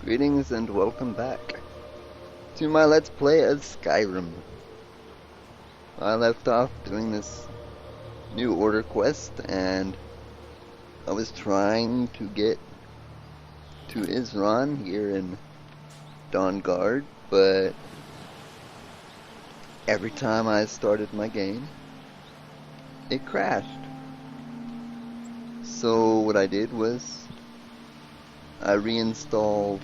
Greetings and welcome back to my Let's Play of Skyrim. I left off doing this New Order quest and I was trying to get to Isran here in Dawnguard, but every time I started my game, it crashed. So what I did was I reinstalled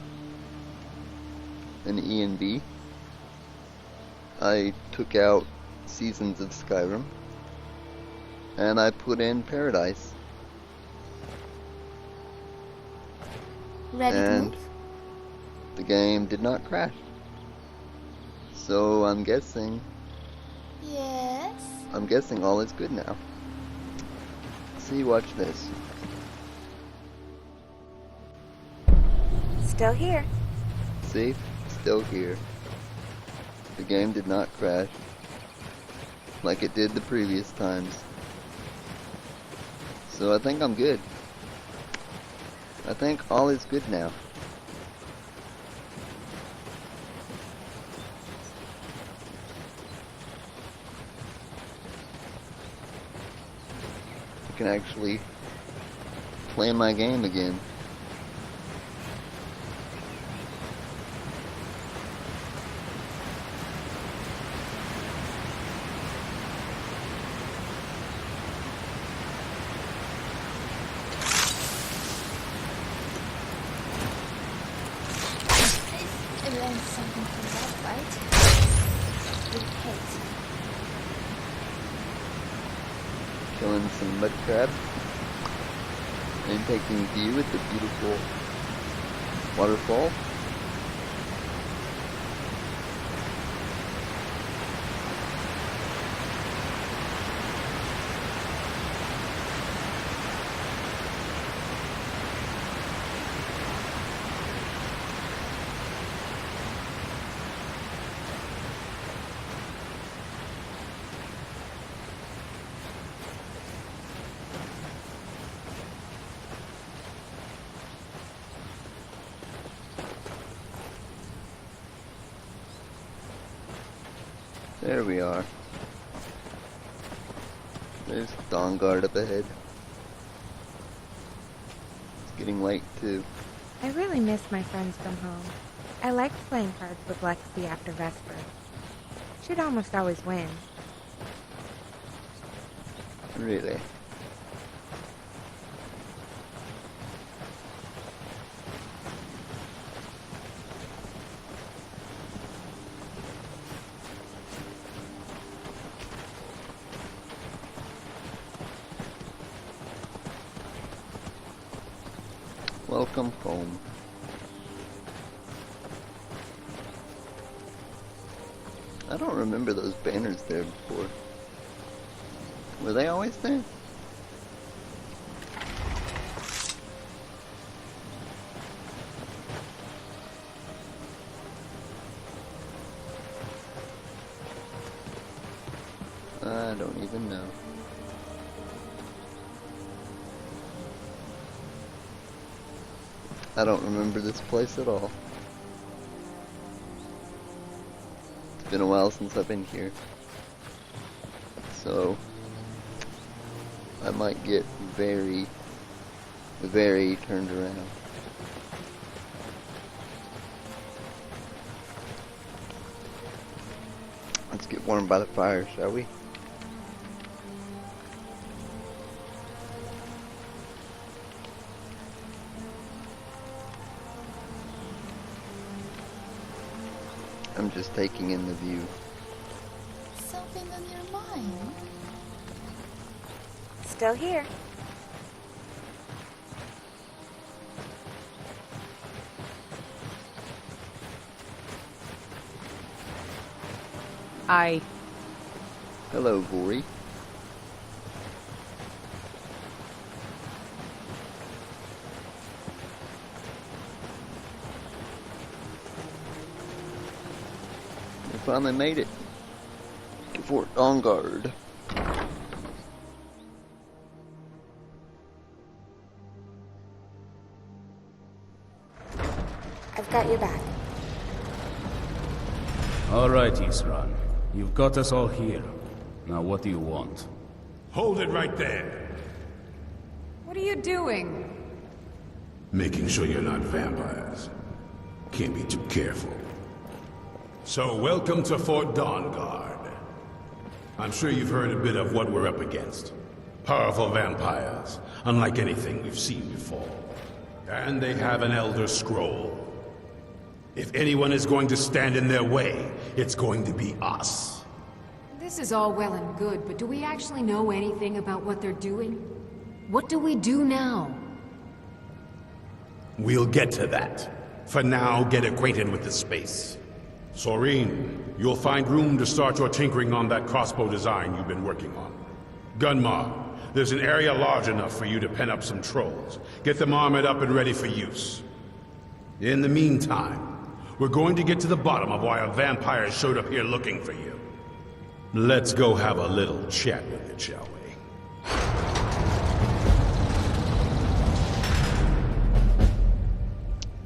an E&B. I took out Seasons of Skyrim and I put in Paradise. Ready to And move? the game did not crash. So I'm guessing Yes. all is good now. See, watch this. Still here. See? Still here. The game did not crash like it did the previous times. So I think I'm good. I think all is good now. I can actually play my game again. I learned something from that fight. With hate. Killing some mud crabs and taking a view at the beautiful waterfall. There we are. There's Dawnguard up ahead. It's getting late too. I really miss my friends from home. I liked playing cards with Lexi after Vesper. She'd almost always win. Really. Welcome home. I don't remember those banners there before. Were they always there? I don't even know. I don't remember this place at all. It's been a while since I've been here. So, I might get very turned around. Let's get warm by the fire, shall we? I'm just taking in the view. Something on your mind? Still here. Hello, Vori. We finally made it to Fort Dawnguard. I've got your back. All right, Isran. You've got us all here. Now what do you want? Hold it right there. What are you doing? Making sure you're not vampires. Can't be too careful. So, welcome to Fort Dawnguard. I'm sure you've heard a bit of what we're up against. Powerful vampires, unlike anything we've seen before. And they have an Elder Scroll. If anyone is going to stand in their way, it's going to be us. This is all well and good, but do we actually know anything about what they're doing? What do we do now? We'll get to that. For now, get acquainted with the space. Serene, you'll find room to start your tinkering on that crossbow design you've been working on. Gunmar, there's an area large enough for you to pen up some trolls. Get them armored up and ready for use. In the meantime, we're going to get to the bottom of why a vampire showed up here looking for you. Let's go have a little chat with it, shall we?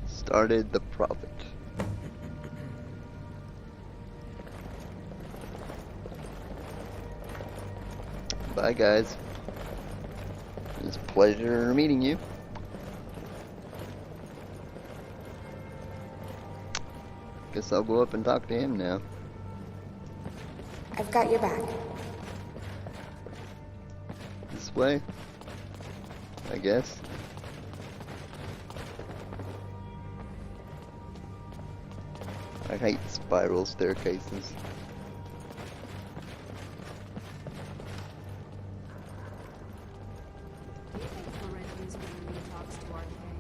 Started the prophet. Bye, guys. It's a pleasure meeting you. Guess I'll go up and talk to him now. I've got your back. This way, I guess. I hate spiral staircases. Do you think Florentius really talks to Arcane?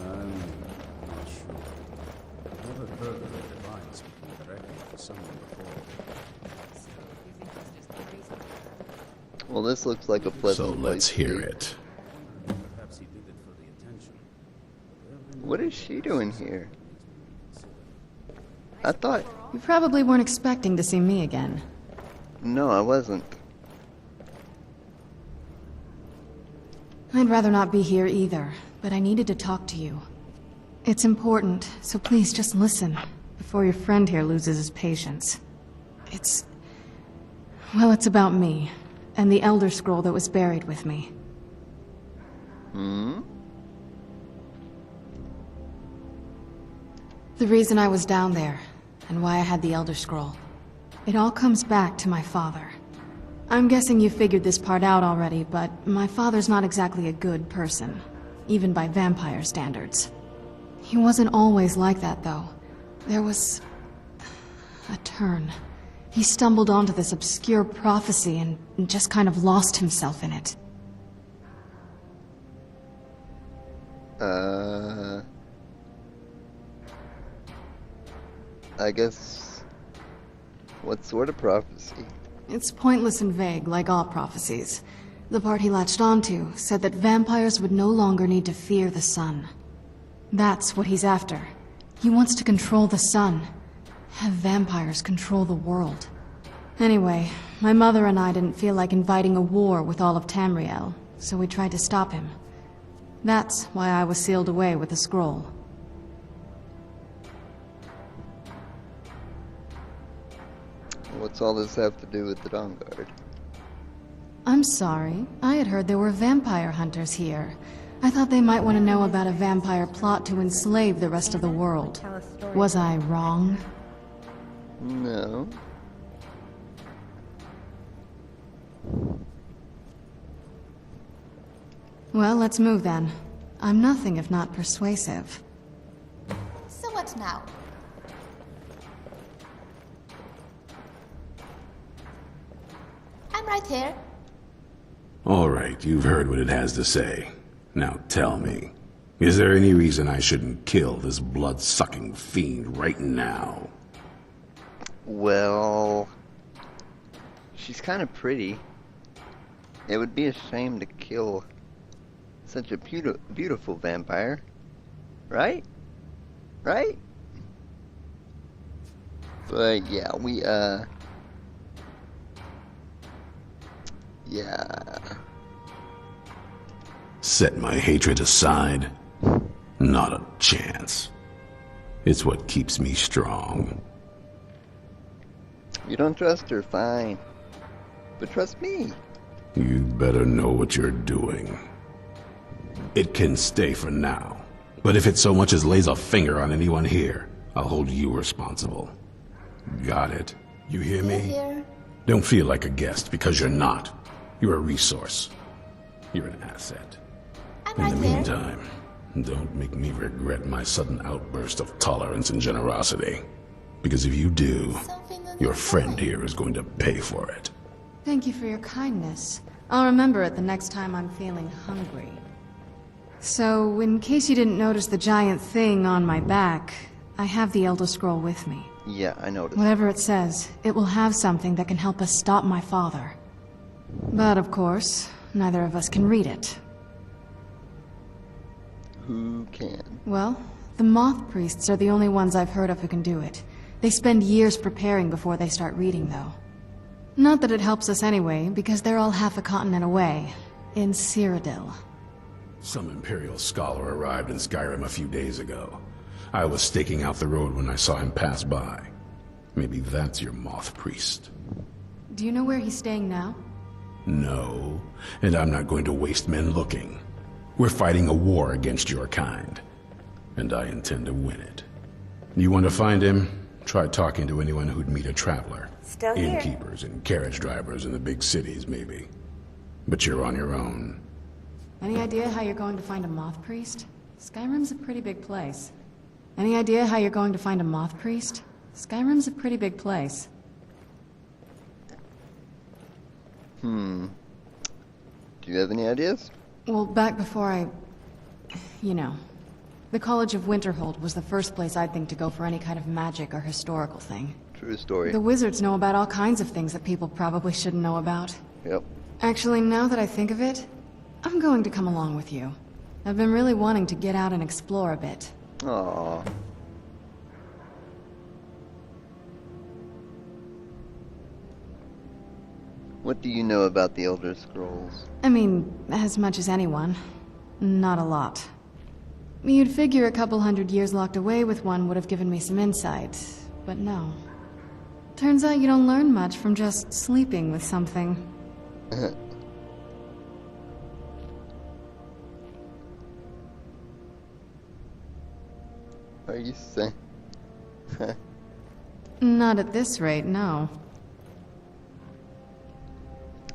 I'm not sure. I've never heard of the divine speaking directly to someone before. So, you think that's just the reason? Well, this looks like a pleasant So place let's to hear be. it. Perhaps he did it for the attention. What is she doing here? I thought... You probably weren't expecting to see me again. No, I wasn't. I'd rather not be here either, but I needed to talk to you. It's important, so please just listen, before your friend here loses his patience. Well, it's about me, and the Elder Scroll that was buried with me. Hmm? The reason I was down there, and why I had the Elder Scroll. It all comes back to my father. I'm guessing you figured this part out already, but my father's not exactly a good person, even by vampire standards. He wasn't always like that, though. There was... a turn. He stumbled onto this obscure prophecy and just kind of lost himself in it. I guess... What sort of prophecy? It's pointless and vague, like all prophecies. The part he latched onto said that vampires would no longer need to fear the sun. That's what he's after. He wants to control the sun. Have vampires control the world. Anyway, my mother and I didn't feel like inviting a war with all of Tamriel, so we tried to stop him. That's why I was sealed away with the scroll. What's all this have to do with the Dawnguard? I'm sorry. I had heard there were vampire hunters here. I thought they might want to know about a vampire plot to enslave the rest of the world. Tell a story. Was I wrong? No. Well, let's move then. I'm nothing if not persuasive. So what now? I'm right here. All right, you've heard what it has to say. Now tell me, is there any reason I shouldn't kill this blood-sucking fiend right now? Well... She's kind of pretty. It would be a shame to kill such a beautiful vampire. Right? Right? But yeah, yeah. Set my hatred aside? Not a chance. It's what keeps me strong. You don't trust her, fine. But trust me. You better know what you're doing. It can stay for now. But if it so much as lays a finger on anyone here, I'll hold you responsible. Got it? You hear me? Here. Don't feel like a guest, because you're not. You're a resource. You're an asset. I'm In right the here. meantime, don't make me regret my sudden outburst of tolerance and generosity. Because if you do, Something on your friend side. here is going to pay for it. Thank you for your kindness. I'll remember it the next time I'm feeling hungry. So, in case you didn't notice the giant thing on my back, I have the Elder Scroll with me. Yeah, I noticed. Whatever it says, it will have something that can help us stop my father. But of course, neither of us can read it. Who can? Well, the Moth Priests are the only ones I've heard of who can do it. They spend years preparing before they start reading, though. Not that it helps us anyway, because they're all half a continent away, in Cyrodiil. Some Imperial scholar arrived in Skyrim a few days ago. I was staking out the road when I saw him pass by. Maybe that's your Moth Priest. Do you know where he's staying now? No, and I'm not going to waste men looking. We're fighting a war against your kind, and I intend to win it. You want to find him? Try talking to anyone who'd meet a traveler. Still here. Innkeepers and carriage drivers in the big cities, maybe. But you're on your own. Any idea how you're going to find a Moth Priest? Skyrim's a pretty big place. Any idea how you're going to find a Moth Priest? Skyrim's a pretty big place. Do you have any ideas? Well, back before you know, the College of Winterhold was the first place I'd think to go for any kind of magic or historical thing. True story. The wizards know about all kinds of things that people probably shouldn't know about. Yep. Actually, now that I think of it, I'm going to come along with you. I've been really wanting to get out and explore a bit. Aww. What do you know about the Elder Scrolls? I mean, as much as anyone. Not a lot. You'd figure a couple hundred years locked away with one would have given me some insight, but no. Turns out you don't learn much from just sleeping with something. Are you saying? Not at this rate, no.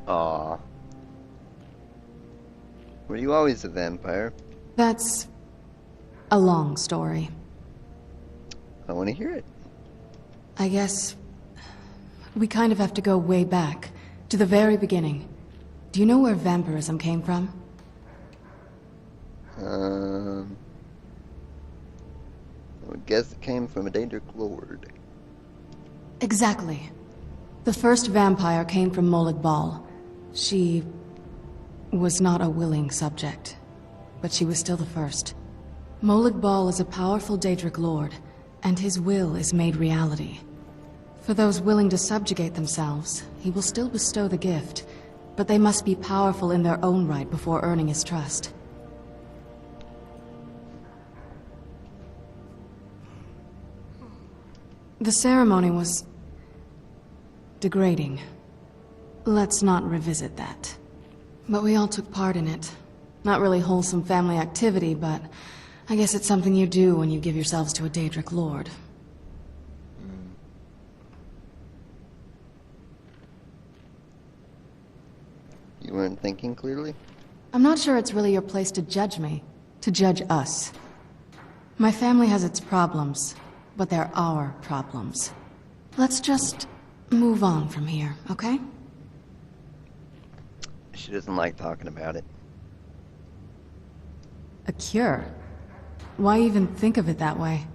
Aw. Were you always a vampire? That's a long story. I want to hear it. I guess we kind of have to go way back, to the very beginning. Do you know where vampirism came from? I would guess it came from a Daedric Lord. Exactly. The first vampire came from Molag Bal. She was not a willing subject, but she was still the first. Molag Bal is a powerful Daedric Lord, and his will is made reality. For those willing to subjugate themselves, he will still bestow the gift, but they must be powerful in their own right before earning his trust. The ceremony was degrading. Let's not revisit that. But we all took part in it. Not really wholesome family activity, but I guess it's something you do when you give yourselves to a Daedric Lord. You weren't thinking clearly? I'm not sure it's really your place to judge me, to judge us. My family has its problems, but they're our problems. Let's just move on from here, okay? She doesn't like talking about it. A cure? Why even think of it that way?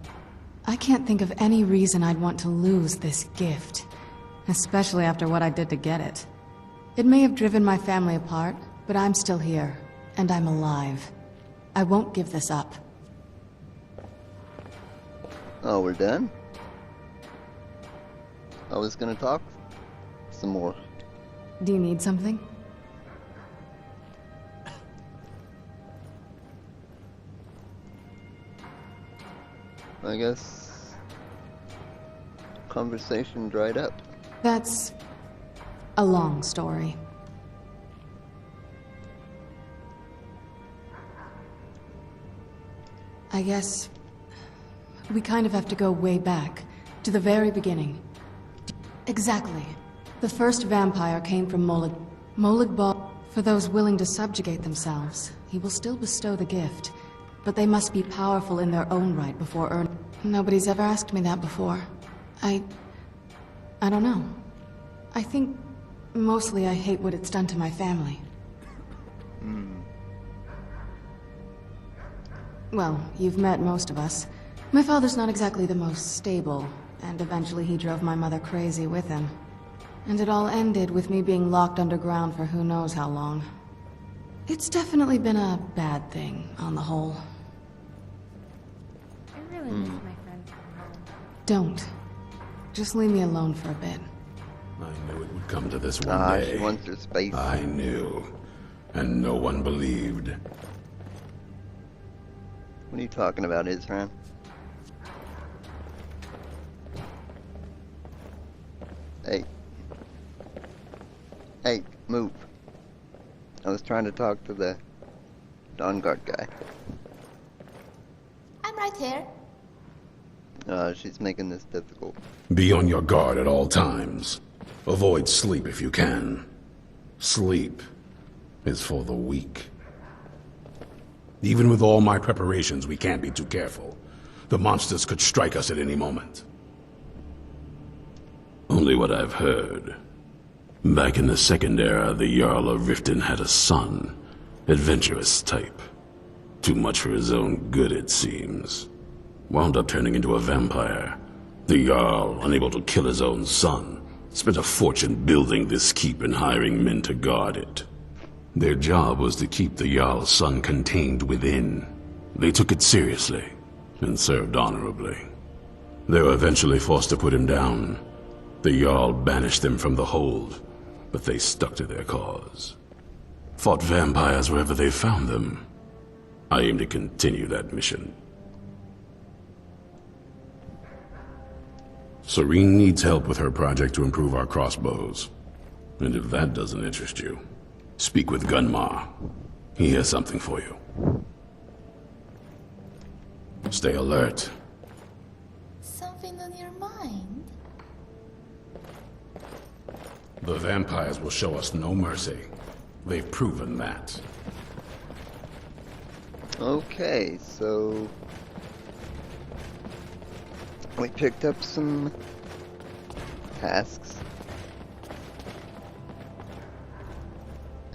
I can't think of any reason I'd want to lose this gift, especially after what I did to get it. It may have driven my family apart, but I'm still here, and I'm alive. I won't give this up. Oh, we're done? I was gonna talk some more. Do you need something? I guess conversation dried up. That's a long story. I guess we kind of have to go way back, to the very beginning. Exactly. The first vampire came from Molag. Molag Bal. For those willing to subjugate themselves, he will still bestow the gift, but they must be powerful in their own right before earning. Nobody's ever asked me that before. I don't know. I think mostly I hate what it's done to my family. Well, you've met most of us. My father's not exactly the most stable, and eventually he drove my mother crazy with him. And it all ended with me being locked underground for who knows how long. It's definitely been a bad thing, on the whole. I really miss my friends from home. Don't. Just leave me alone for a bit. I knew it would come to this one day. She wants her space. I knew. And no one believed. What are you talking about, Isran? Hey. Hey, move. I was trying to talk to the Dawnguard guy. I'm right here. She's making this difficult. Be on your guard at all times. Avoid sleep if you can. Sleep is for the weak. Even with all my preparations, we can't be too careful. The monsters could strike us at any moment. Only what I've heard. Back in the Second Era, the Jarl of Riften had a son. Adventurous type. Too much for his own good, it seems. Wound up turning into a vampire. The Jarl, unable to kill his own son, spent a fortune building this keep and hiring men to guard it. Their job was to keep the Jarl's son contained within. They took it seriously, and served honorably. They were eventually forced to put him down. The Jarl banished them from the hold, but they stuck to their cause. Fought vampires wherever they found them. I aim to continue that mission. Serene needs help with her project to improve our crossbows. And if that doesn't interest you, speak with Gunmar. He has something for you. Stay alert. Something on your mind? The vampires will show us no mercy. They've proven that. Okay, so we picked up some tasks.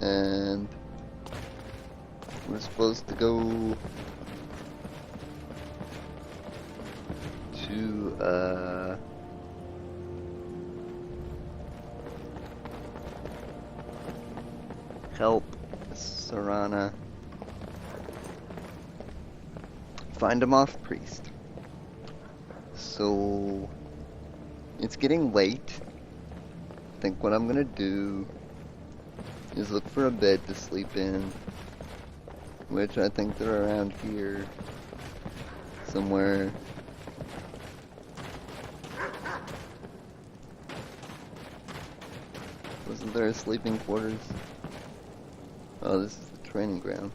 And we're supposed to go to help Serana find a moth priest. So it's getting late. I think what I'm gonna do is look for a bed to sleep in, which I think they're around here somewhere. Wasn't there a sleeping quarters? Oh, this is the training ground.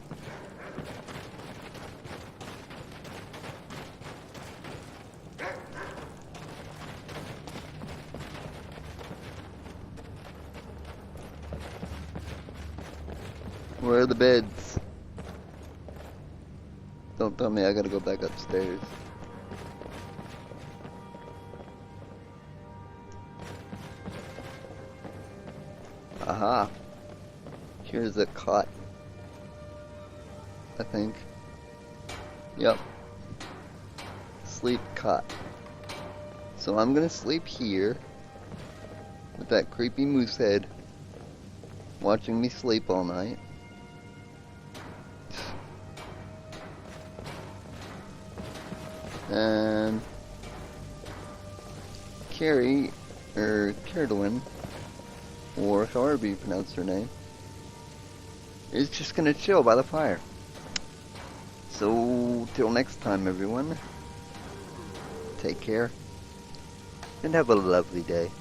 Where are the beds? Don't tell me I gotta go back upstairs. Aha. Here's a cot. I think. Yep. Sleep cot. So I'm gonna sleep here with that creepy moose head watching me sleep all night. And Carrie, or Carolyn, or however you pronounce her name, is just gonna chill by the fire. So, till next time, everyone, take care, and have a lovely day.